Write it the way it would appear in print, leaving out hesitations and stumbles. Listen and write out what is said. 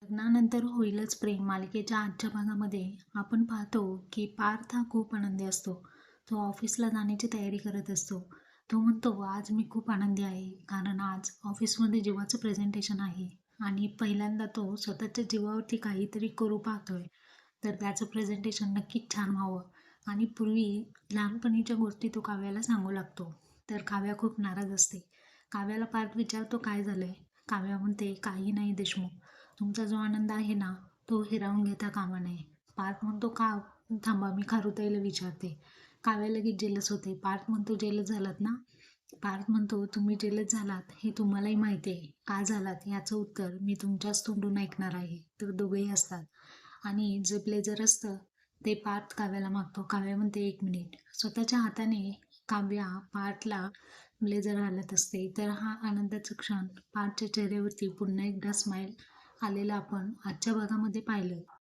लग्नानंतर होईलच प्रेम मालिकेच्या आजच्या भागामध्ये आपण पाहतो की पार्थ हा खूप आनंदी असतो. तो ऑफिसला जाण्याची तयारी करत असतो. तो म्हणतो, आज मी खूप आनंदी आहे कारण आज ऑफिसमध्ये जीवाचं प्रेझेंटेशन आहे आणि पहिल्यांदा तो स्वतःच्या जीवावरती काहीतरी करू पाहतोय. तर त्याचं प्रेझेंटेशन नक्कीच छान व्हावं. आणि पूर्वी लहानपणीच्या गोष्टी तो काव्याला सांगू लागतो. तर काव्या खूप नाराज असते. काव्याला पार्थ विचारतो, काय झालंय? काव्या म्हणते, काही नाही देशमुख, तुमचा जो आनंद आहे ना, तो हिरावून घेता कामा नये. पार्थ म्हणतो, का? थांबा, मी खारुताईला विचारते. काव्या लगेच जेलस होते. पार्थ म्हणतो, जेलस झालात ना? पार्थ म्हणतो, तुम्ही जेलस झालात हे तुम्हालाही माहिती आहे. का झालात याचं उत्तर मी तुमच्याच तोंडून ऐकणार आहे. तर दोघेही असतात. आणि जे ब्लेझर असतं ते पार्थ काव्याला मागतो. काव्या म्हणते, एक मिनिट. स्वतःच्या हाताने काव्या पार्थला ब्लेझर घालत असते. तर हा आनंदाचा क्षण पार्थच्या चेहऱ्यावरती पुन्हा एकदा स्माईल आलेलं आपण आजच्या भागामध्ये पाहिलं.